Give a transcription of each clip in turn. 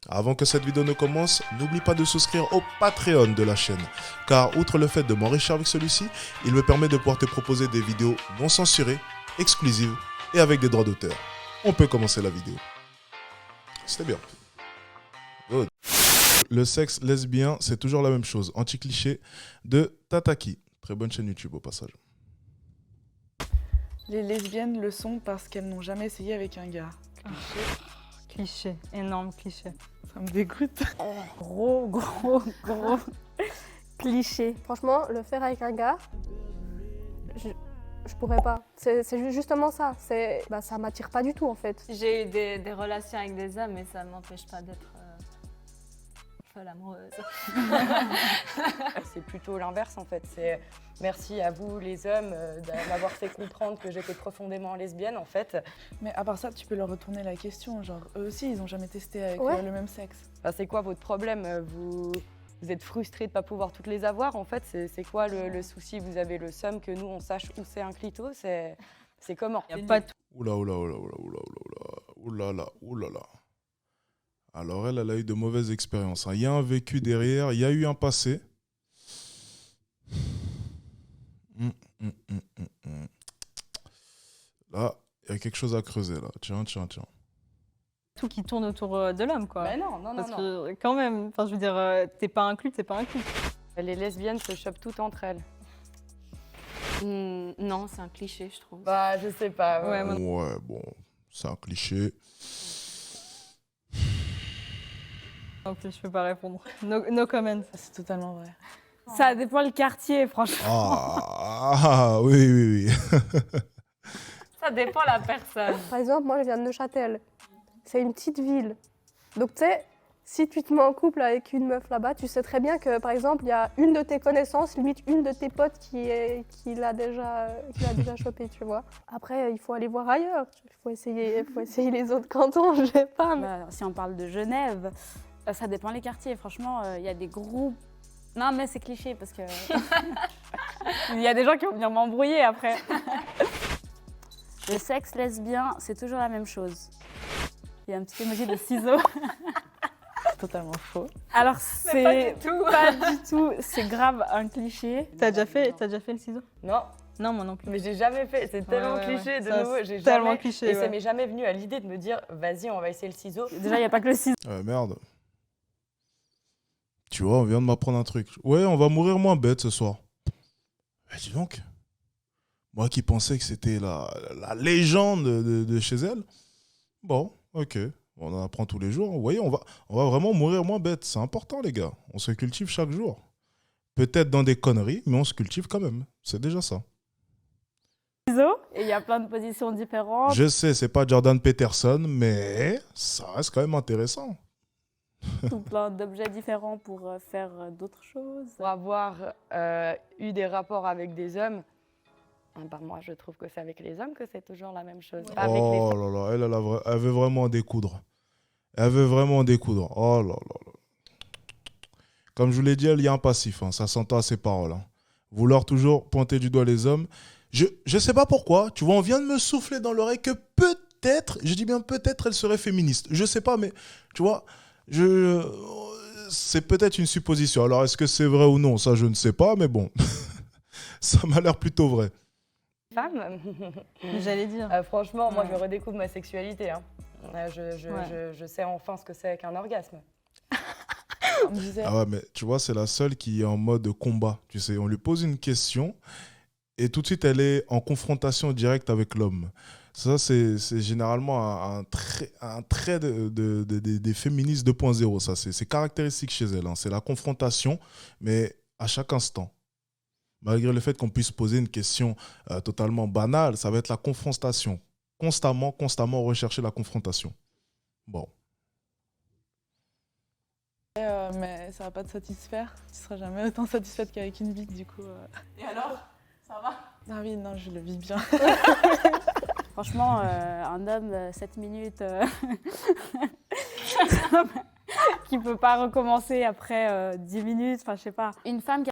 Avant que cette vidéo ne commence, n'oublie pas de souscrire au Patreon de la chaîne, car outre le fait de m'enrichir avec celui-ci, il me permet de pouvoir te proposer des vidéos non censurées, exclusives et avec des droits d'auteur. On peut commencer la vidéo. C'était bien. Good. Le sexe lesbien, c'est toujours la même chose. Anti-cliché de Tataki. Très bonne chaîne YouTube au passage. Les lesbiennes le sont parce qu'elles n'ont jamais essayé avec un gars. Cliché, énorme cliché. Ça me dégoûte. Gros cliché. Franchement, le faire avec un gars, je pourrais pas. C'est justement ça. Ça m'attire pas du tout en fait. J'ai eu des relations avec des hommes, mais ça ne m'empêche pas d'être folle amoureuse. C'est plutôt l'inverse en fait. C'est merci à vous les hommes de m'avoir fait comprendre que j'étais profondément lesbienne en fait. Mais à part ça, tu peux leur retourner la question. Genre, eux aussi, ils ont jamais testé avec Ouais. le même sexe. Enfin, c'est quoi votre problème vous êtes frustrés de ne pas pouvoir toutes les avoir en fait. C'est quoi le souci? Vous avez le seum que nous on sache où c'est un clito? C'est comment? Il n'y a pas tout. Oula, oula, oula, oula, oula, oula, oula, oula, oula. Alors elle a eu de mauvaises expériences. Il y a un vécu derrière, il y a eu un passé. Là, il y a quelque chose à creuser là. Tiens. Tout qui tourne autour de l'homme, quoi. Bah non. Parce que quand même, enfin, je veux dire, t'es pas inclus. Les lesbiennes se chopent toutes entre elles. Non, c'est un cliché, je trouve. Bah je sais pas. Ouais, moi- Ouais, bon, c'est un cliché. En plus, je peux pas répondre. No comment. C'est totalement vrai. Ça dépend le quartier, franchement. Oui. Ça dépend la personne. Par exemple, moi je viens de Neuchâtel. C'est une petite ville. Donc tu sais, si tu te mets en couple avec une meuf là-bas, tu sais très bien que par exemple, il y a une de tes connaissances, limite une de tes potes qui l'a déjà chopé, tu vois. Après, il faut aller voir ailleurs. Il faut essayer les autres cantons, je sais pas. Mais... Si on parle de Genève, ça dépend les quartiers. Franchement, il y a des groupes. Non, mais c'est cliché parce que. Il y a des gens qui vont venir m'embrouiller après. Le sexe lesbien, c'est toujours la même chose. Il y a un petit emoji de ciseaux. C'est totalement faux. Alors, Pas c'est du tout. pas du tout. C'est grave un cliché. T'as déjà fait le ciseau? Non, Non, moi non plus. mais j'ai jamais fait. C'est tellement Ouais. cliché de Ça, nouveau. c'est J'ai tellement jamais. cliché, Et ça ouais. m'est jamais venu à l'idée de me dire vas-y, on va essayer le ciseau. Déjà, il n'y a pas que le ciseau. Merde. Tu vois, on vient de m'apprendre un truc. Ouais, on va mourir moins bête ce soir. Mais dis donc. Moi qui pensais que c'était la légende de chez elle. Bon, ok. On en apprend tous les jours. Vous voyez, on va vraiment mourir moins bête. C'est important, les gars. On se cultive chaque jour. Peut-être dans des conneries, mais on se cultive quand même. C'est déjà ça. Et il y a plein de positions différentes. Je sais, c'est pas Jordan Peterson, mais ça reste quand même intéressant. Plein d'objets différents pour faire d'autres choses. Pour avoir eu des rapports avec des hommes, bah moi je trouve que c'est avec les hommes que c'est toujours la même chose. Pas avec les Oh femmes. là là, elle veut vraiment en découdre. Elle veut vraiment en découdre. Oh là là. Comme je vous l'ai dit, il y a un passif. Hein. Ça s'entend à ses paroles. Hein. Vouloir toujours pointer du doigt les hommes. Je sais pas pourquoi. Tu vois, on vient de me souffler dans l'oreille que peut-être, je dis bien peut-être, elle serait féministe. Je sais pas, mais tu vois, c'est peut-être une supposition. Alors, est-ce que c'est vrai ou non? Ça, je ne sais pas, mais bon. Ça m'a l'air plutôt vrai. Femmes. J'allais dire. Franchement, moi Ouais. je redécouvre ma sexualité. Hein. Je sais enfin ce que c'est qu'un orgasme. On me disait, Ah ouais, mais tu vois, c'est la seule qui est en mode combat. Tu sais, on lui pose une question et tout de suite, elle est en confrontation directe avec l'homme. Ça, c'est généralement un trait des féministes 2.0. Ça, c'est caractéristique chez elle. Hein. C'est la confrontation, mais à chaque instant. Malgré le fait qu'on puisse poser une question totalement banale, ça va être la confrontation. Constamment rechercher la confrontation. Bon. mais ça va pas te satisfaire. Tu seras jamais autant satisfaite qu'avec une bite, du coup. Et alors, ça va? Ah oui, non, je le vis bien. Franchement, un homme, 7 minutes, qui peut pas recommencer après 10 minutes, enfin je sais pas. Une femme qui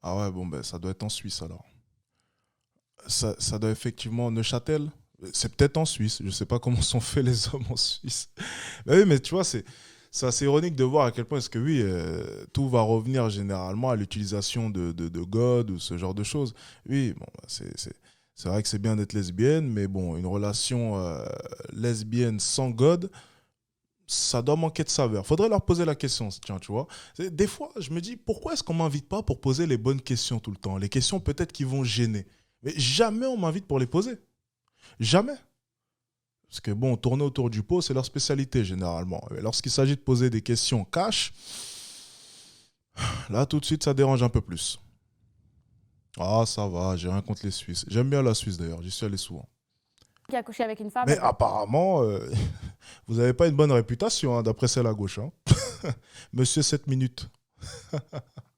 Ah ouais, bon, ben, ça doit être en Suisse alors. Ça doit effectivement Neuchâtel. C'est peut-être en Suisse. Je ne sais pas comment sont faits les hommes en Suisse. Mais oui, mais tu vois, c'est assez ironique de voir à quel point est-ce que oui, tout va revenir généralement à l'utilisation de God ou ce genre de choses. Oui, bon, c'est vrai que c'est bien d'être lesbienne, mais bon, une relation lesbienne sans God, ça doit manquer de saveur. Faudrait leur poser la question, tiens, tu vois. Des fois, je me dis, pourquoi est-ce qu'on m'invite pas pour poser les bonnes questions tout le temps? Les questions peut-être qui vont gêner. Mais jamais on m'invite pour les poser. Jamais. Parce que bon, tourner autour du pot, c'est leur spécialité généralement. Et lorsqu'il s'agit de poser des questions cash, là tout de suite ça dérange un peu plus. Ah ça va, j'ai rien contre les Suisses. J'aime bien la Suisse d'ailleurs, j'y suis allé souvent. Qui a couché avec une femme. Mais apparemment, vous n'avez pas une bonne réputation hein, d'après celle à gauche. Hein. Monsieur 7 minutes. Elle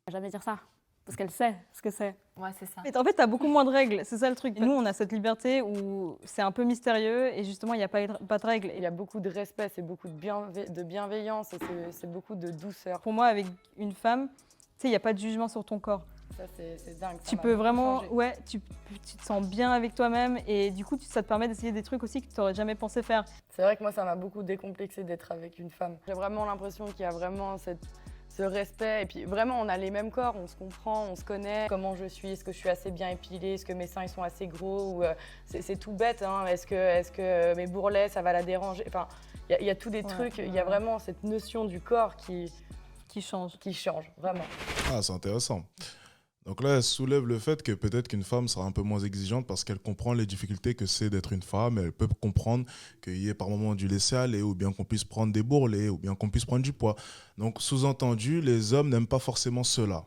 va jamais dire ça. Parce qu'elle sait ce que c'est. Ouais, c'est ça. Mais en fait, t'as beaucoup moins de règles, c'est ça le truc. Nous, on a cette liberté où c'est un peu mystérieux et justement, il n'y a pas de règles. Il y a beaucoup de respect, c'est beaucoup de bienveillance et c'est beaucoup de douceur. Pour moi, avec une femme, tu sais, il n'y a pas de jugement sur ton corps. Ça, c'est dingue. Ça Tu m'a peux beaucoup vraiment, changé. ouais, tu te sens bien avec toi-même et du coup, ça te permet d'essayer des trucs aussi que tu n'aurais jamais pensé faire. C'est vrai que moi, ça m'a beaucoup décomplexé d'être avec une femme. J'ai vraiment l'impression qu'il y a vraiment ce respect. Et puis vraiment, on a les mêmes corps, on se comprend, on se connaît. Comment je suis, est-ce que je suis assez bien épilée, est-ce que mes seins ils sont assez gros, ou c'est tout bête, hein. Est-ce que mes bourrelets, ça va la déranger. Enfin, il y a tous des trucs, il y a vraiment cette notion du corps qui Change. change, vraiment. Ah, c'est intéressant. Donc là, elle soulève le fait que peut-être qu'une femme sera un peu moins exigeante parce qu'elle comprend les difficultés que c'est d'être une femme. Elle peut comprendre qu'il y ait par moments du laisser aller ou bien qu'on puisse prendre des bourrelets ou bien qu'on puisse prendre du poids. Donc, sous-entendu, les hommes n'aiment pas forcément cela.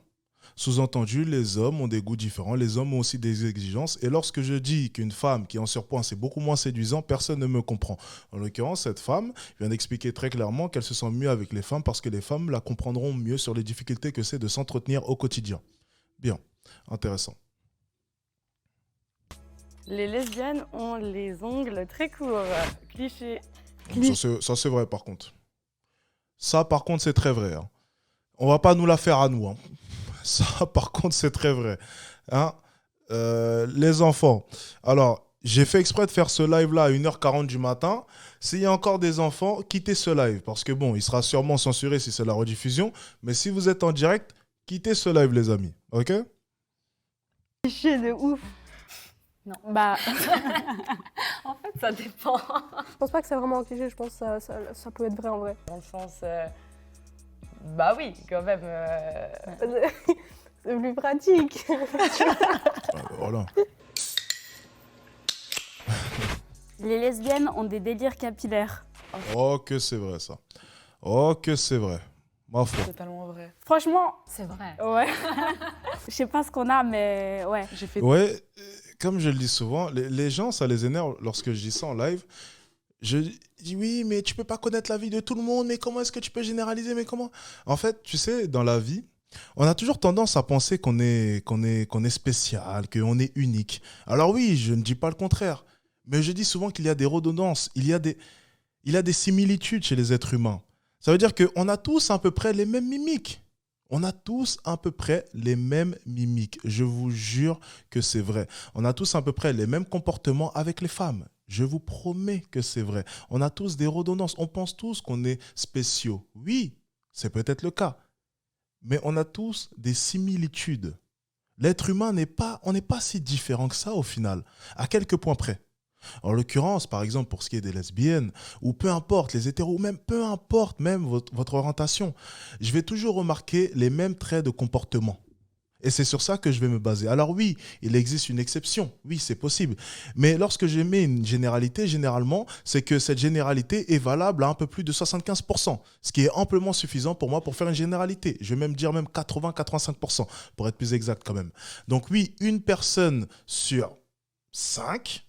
Sous-entendu, les hommes ont des goûts différents. Les hommes ont aussi des exigences. Et lorsque je dis qu'une femme qui est en surpoids, c'est beaucoup moins séduisant, personne ne me comprend. En l'occurrence, cette femme vient d'expliquer très clairement qu'elle se sent mieux avec les femmes parce que les femmes la comprendront mieux sur les difficultés que c'est de s'entretenir au quotidien. Bien, intéressant. Les lesbiennes ont les ongles très courts. Cliché. Ça, c'est vrai, par contre. Ça, par contre, c'est très vrai. Hein. On va pas nous la faire à nous. Hein. Ça, par contre, c'est très vrai. Hein les enfants. Alors, j'ai fait exprès de faire ce live-là à 1h40 du matin. S'il y a encore des enfants, quittez ce live. Parce que bon, il sera sûrement censuré si c'est la rediffusion. Mais si vous êtes en direct, quittez ce live, les amis. OK? Cliché de ouf. Non. Bah, En fait, ça dépend. Je pense pas que c'est vraiment un cliché, je pense que ça peut être vrai en vrai. Dans le sens. Bah oui, quand même. C'est plus pratique. Voilà. les lesbiennes ont des délires capillaires. Oh, que c'est vrai, ça. Oh, que c'est vrai. Ma foi. Totalement vrai. Franchement, C'est vrai. ouais. Je sais pas ce qu'on a, mais ouais. J'ai fait. Ouais, comme je le dis souvent, les gens, ça les énerve lorsque je dis ça en live. Je dis oui, mais tu peux pas connaître la vie de tout le monde, mais comment est-ce que tu peux généraliser, mais comment? En fait, tu sais, dans la vie, on a toujours tendance à penser qu'on est spécial, qu'on est unique. Alors oui, je ne dis pas le contraire, mais je dis souvent qu'il y a des redondances, il y a des similitudes chez les êtres humains. Ça veut dire qu'on a tous à peu près les mêmes mimiques. On a tous à peu près les mêmes mimiques. Je vous jure que c'est vrai. On a tous à peu près les mêmes comportements avec les femmes. Je vous promets que c'est vrai. On a tous des redondances. On pense tous qu'on est spéciaux. Oui, c'est peut-être le cas. Mais on a tous des similitudes. L'être humain n'est pas si différent que ça au final, à quelques points près. En l'occurrence, par exemple, pour ce qui est des lesbiennes, ou peu importe, les hétéros, ou même peu importe même votre orientation, je vais toujours remarquer les mêmes traits de comportement. Et c'est sur ça que je vais me baser. Alors oui, il existe une exception, oui, c'est possible. Mais lorsque je mets une généralité, généralement, c'est que cette généralité est valable à un peu plus de 75%, ce qui est amplement suffisant pour moi pour faire une généralité. Je vais même dire même 80-85%, pour être plus exact quand même. Donc oui, une personne sur 5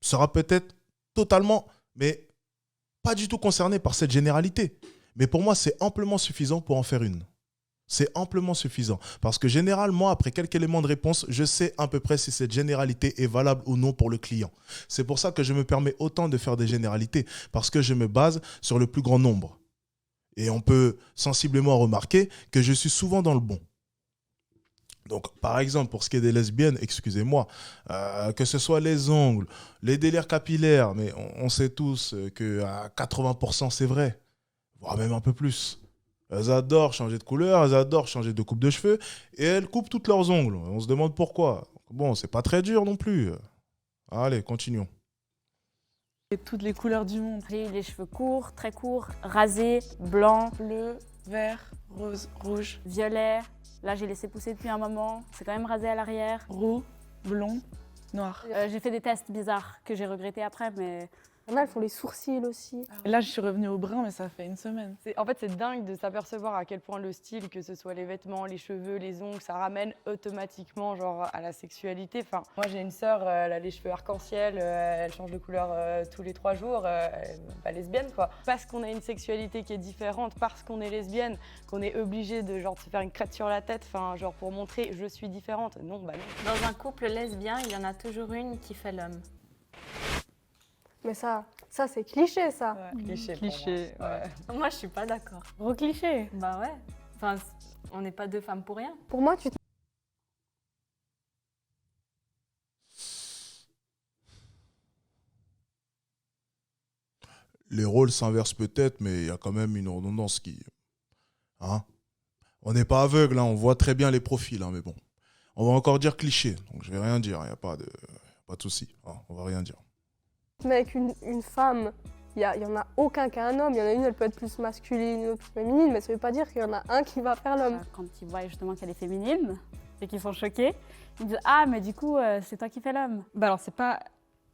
sera peut-être totalement, mais pas du tout concernée par cette généralité. Mais pour moi, c'est amplement suffisant pour en faire une. C'est amplement suffisant. Parce que généralement, après quelques éléments de réponse, je sais à peu près si cette généralité est valable ou non pour le client. C'est pour ça que je me permets autant de faire des généralités, parce que je me base sur le plus grand nombre. Et on peut sensiblement remarquer que je suis souvent dans le bon. Donc, par exemple, pour ce qui est des lesbiennes, excusez-moi, que ce soit les ongles, les délires capillaires, mais on sait tous qu'à 80% c'est vrai, voire même un peu plus. Elles adorent changer de couleur, elles adorent changer de coupe de cheveux, et elles coupent toutes leurs ongles. On se demande pourquoi. Bon, c'est pas très dur non plus. Allez, continuons. Et toutes les couleurs du monde. J'ai eu les cheveux courts, très courts, rasés, blancs, Bleu, vert, rose, rouge, violets. Là, j'ai laissé pousser depuis un moment. C'est quand même rasé à l'arrière. roux, blond, noir. J'ai fait des tests bizarres que j'ai regrettés après, mais Il y en a, elles font les sourcils aussi. Et là, je suis revenue au brun, mais ça fait une semaine. En fait, c'est dingue de s'apercevoir à quel point le style, que ce soit les vêtements, les cheveux, les ongles, ça ramène automatiquement genre à la sexualité. Enfin, moi, j'ai une sœur, elle a les cheveux arc-en-ciel, elle change de couleur tous les 3 jours, elle est pas lesbienne quoi. Parce qu'on a une sexualité qui est différente, parce qu'on est lesbienne, qu'on est obligé de genre de se faire une crête sur la tête, enfin genre pour montrer je suis différente. Non, bah non. Dans un couple lesbien, il y en a toujours une qui fait l'homme. Mais ça c'est cliché, ça. Cliché. Cliché, pour moi. ouais. Moi, je suis pas d'accord. gros cliché. Bah ouais. Enfin, on n'est pas deux femmes pour rien. Pour moi, tu Les rôles s'inversent peut-être, mais il y a quand même une redondance qui... Hein, on n'est pas aveugle, hein, on voit très bien les profils, hein, mais bon. On va encore dire cliché, donc je vais rien dire, il n'y a pas de souci, hein, on va rien dire. mais avec une femme, il y en a aucun qui a un homme. Il y en a une, elle peut être plus masculine, une autre plus féminine, mais ça veut pas dire qu'il y en a un qui va faire l'homme. Quand ils voient justement qu'elle est féminine et qu'ils sont choqués, ils disent ah mais du coup c'est toi qui fais l'homme. Bah alors, c'est pas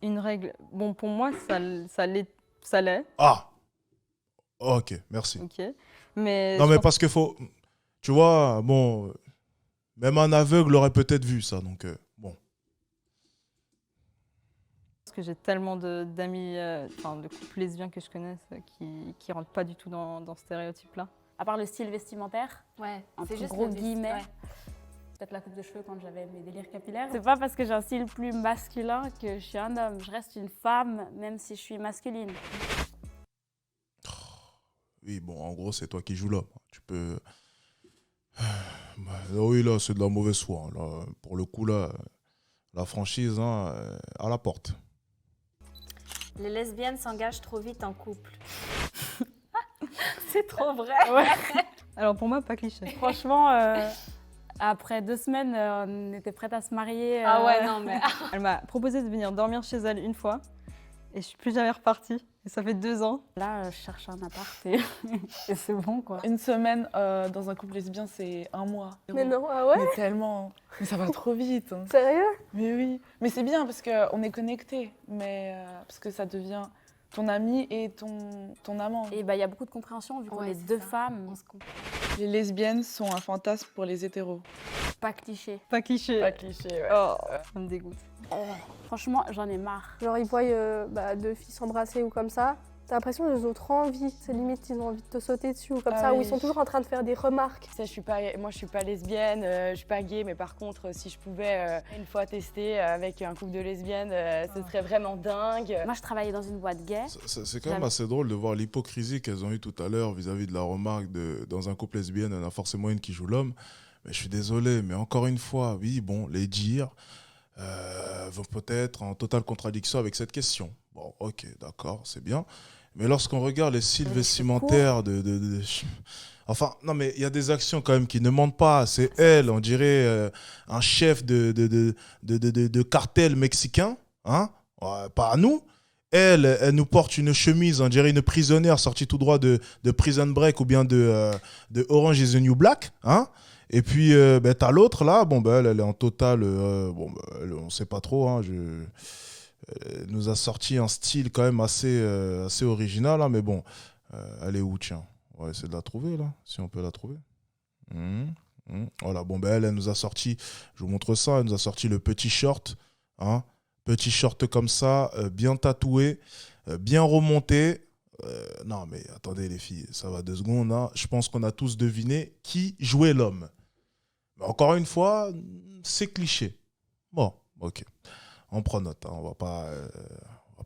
une règle. Bon, pour moi, ça l'est, Ah, ok, merci. ok. Mais Non, je mais pense parce qu'il faut... Tu vois, bon, même un aveugle aurait peut-être vu ça, donc bon. que j'ai tellement d'amis, enfin de couples lesbiens que je connaisse qui rentrent pas du tout dans ce stéréotype-là. À part le style vestimentaire, Ouais, entre c'est juste gros le guillemets. ouais. Peut-être la coupe de cheveux quand j'avais mes délires capillaires. C'est pas parce que j'ai un style plus masculin que je suis un homme. Je reste une femme même si je suis masculine. Oui, bon, en gros, c'est toi qui joues l'homme. Tu peux... Bah, oui, là, c'est de la mauvaise foi. Hein. Là, pour le coup, là, la franchise, hein, à la porte. Les lesbiennes s'engagent trop vite en couple. C'est trop vrai. Alors pour moi, pas cliché. Franchement, après 2 semaines, on était prête à se marier. Ah ouais, non, mais. Elle m'a proposé de venir dormir chez elle une fois et je suis plus jamais repartie. Et ça fait 2 ans. Là, je cherche un appart et, et c'est bon quoi. Une semaine dans un couple lesbien, c'est 1 mois. Mais non, ah ouais? Mais tellement. Mais ça va trop vite. Hein. Sérieux? Mais oui. Mais c'est bien parce qu'on est connectés. Mais parce que ça devient ton ami et ton amant. Et bah, il y a beaucoup de compréhension vu qu'on Ouais, est c'est 2 ça. femmes. On se comprend. Les lesbiennes sont un fantasme pour les hétéros. Pas cliché. Pas cliché. Pas cliché, ouais. Oh, ça me dégoûte. Franchement, j'en ai marre. Genre, ils voient 2 filles s'embrasser ou comme ça. T'as l'impression qu'ils ont trop envie. C'est limite, ils ont envie de te sauter dessus ou comme Ah ça. Ou oui. ils sont toujours en train de faire des remarques. Ça, moi, je suis pas lesbienne, je suis pas gay, mais par contre, si je pouvais une fois tester avec un couple de lesbiennes, ce serait vraiment dingue. Moi, je travaillais dans une boîte gay. C'est quand même assez drôle de voir l'hypocrisie qu'elles ont eue tout à l'heure vis-à-vis de la remarque de dans un couple lesbien, il y en a forcément une qui joue l'homme. Mais je suis désolé, mais encore une fois, oui, bon, les dires vont peut-être en totale contradiction avec cette question. Bon, ok, d'accord, c'est bien. Mais lorsqu'on regarde les styles vestimentaires Enfin, non, mais il y a des actions quand même qui ne mentent pas. C'est elle, on dirait un chef de cartel mexicain, hein, pas à nous. Elle nous porte une chemise, on dirait une prisonnière sortie tout droit de Prison Break ou bien de Orange is the New Black, hein. Et puis, t'as l'autre là, bon, elle est en total, on sait pas trop, hein, elle nous a sorti un style quand même assez original, hein, mais bon, elle est où, tiens? On va essayer de la trouver là, si on peut la trouver. Voilà, bon, elle nous a sorti, je vous montre ça, elle nous a sorti le petit short, hein, petit short comme ça, bien tatoué, bien remonté. Non, mais attendez les filles, ça va 2 secondes, hein. Je pense qu'on a tous deviné qui jouait l'homme. Mais encore une fois, c'est cliché. Bon, ok. On prend note, hein. On va pas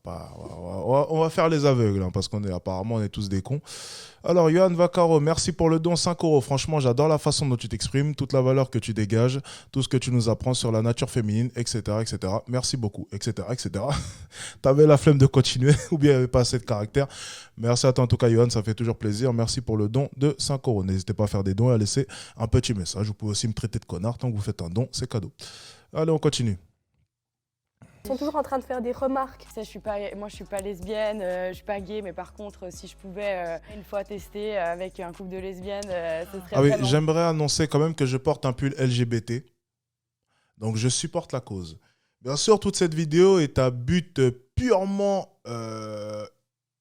on va faire les aveugles, hein, parce apparemment on est tous des cons. Alors, Johan Vaccaro, merci pour le don, 5 €. Franchement, j'adore la façon dont tu t'exprimes, toute la valeur que tu dégages, tout ce que tu nous apprends sur la nature féminine, etc. etc. Merci beaucoup, etc. etc. T'avais la flemme de continuer, ou bien il n'y avait pas assez de caractère. Merci à toi en tout cas, Johan, ça fait toujours plaisir. Merci pour le don de 5 €. N'hésitez pas à faire des dons et à laisser un petit message. Vous pouvez aussi me traiter de connard tant que vous faites un don, c'est cadeau. Allez, on continue. Ils sont toujours en train de faire des remarques. Tu sais, moi, je suis pas lesbienne, je suis pas gay, mais par contre, si je pouvais une fois tester avec un couple de lesbiennes, ce serait Ah oui, vraiment... j'aimerais annoncer quand même que je porte un pull LGBT. Donc, je supporte la cause. Bien sûr, toute cette vidéo est à but purement...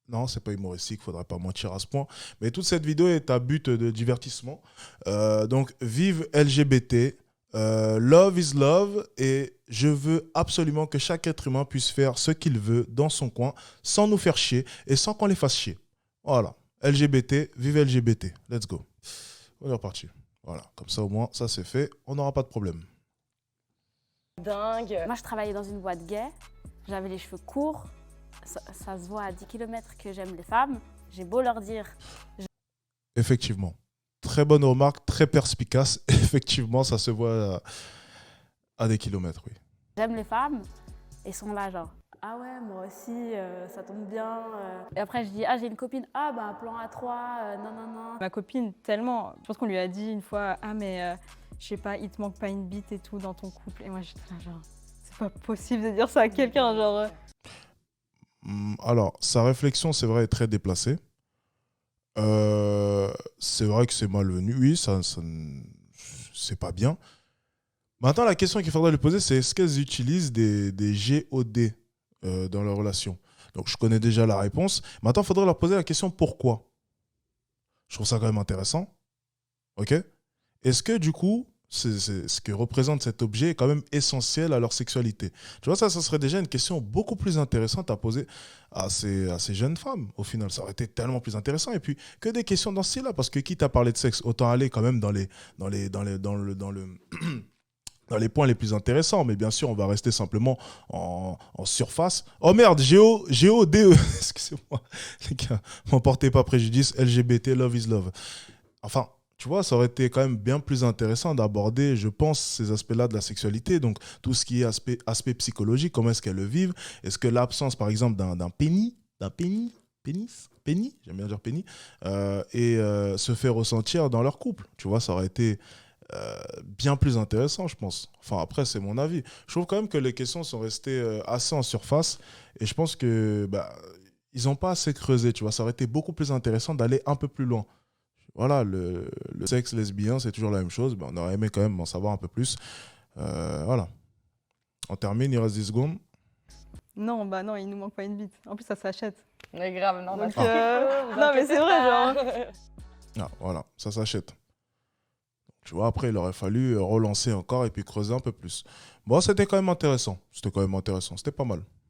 Non, c'est pas humoristique, faudrait pas mentir à ce point. Mais toute cette vidéo est à but de divertissement. Donc, vive LGBT. Love is love, et je veux absolument que chaque être humain puisse faire ce qu'il veut dans son coin sans nous faire chier et sans qu'on les fasse chier. Voilà, LGBT, vive LGBT, let's go. On est reparti. Voilà, comme ça au moins ça c'est fait, on n'aura pas de problème. Dingue. Moi, je travaillais dans une boîte gay. J'avais les cheveux courts. Ça se voit à 10 km que j'aime les femmes. J'ai beau leur dire... Effectivement. Très bonne remarque, très perspicace. Effectivement, ça se voit à des kilomètres, oui. J'aime les femmes. Et ils sont là genre, ah ouais, moi aussi, ça tombe bien. Et après, je dis, ah, j'ai une copine. Ah, bah, un plan A3, non, non, non. Ma copine, tellement. Je pense qu'on lui a dit une fois, ah, mais je sais pas, il te manque pas une bite et tout dans ton couple. Et moi, j'étais là, genre, c'est pas possible de dire ça à quelqu'un, genre. Alors, sa réflexion, c'est vrai, est très déplacée. C'est vrai que c'est malvenu, oui, ça c'est pas bien. Maintenant, la question qu'il faudrait lui poser, c'est est-ce qu'elles utilisent des GOD dans leur relation? Donc, je connais déjà la réponse. Maintenant, il faudrait leur poser la question pourquoi. Je trouve ça quand même intéressant. Ok? Est-ce que du coup, ce que représente cet objet est quand même essentiel à leur sexualité? Tu vois, ça serait déjà une question beaucoup plus intéressante à poser à ces jeunes femmes. Au final, ça aurait été tellement plus intéressant. Et puis, que des questions dans ce style-là, parce que quitte à parler de sexe, autant aller quand même dans les points les plus intéressants. Mais bien sûr, on va rester simplement en surface. Oh merde, GODE, excusez-moi, les gars, m'en portez pas préjudice, LGBT, love is love. Enfin, tu vois, ça aurait été quand même bien plus intéressant d'aborder, je pense, ces aspects-là de la sexualité. Donc, tout ce qui est aspect psychologique, comment est-ce qu'elles le vivent? Est-ce que l'absence, par exemple, d'un pénis, j'aime bien dire pénis, se fait ressentir dans leur couple? Tu vois, ça aurait été bien plus intéressant, je pense. Enfin, après, c'est mon avis. Je trouve quand même que les questions sont restées assez en surface, et je pense que ils n'ont pas assez creusé, tu vois. Ça aurait été beaucoup plus intéressant d'aller un peu plus loin. Voilà, le sexe lesbien, c'est toujours la même chose. On aurait aimé quand même en savoir un peu plus. Voilà. On termine, il reste 10 secondes. Non, bah non, il nous manque pas une bite. En plus, ça s'achète. Mais grave, non. Donc, vous non, mais c'est vrai, genre. Ah, voilà, ça s'achète. Tu vois, après, il aurait fallu relancer encore et puis creuser un peu plus. Bon, c'était quand même intéressant. C'était pas mal.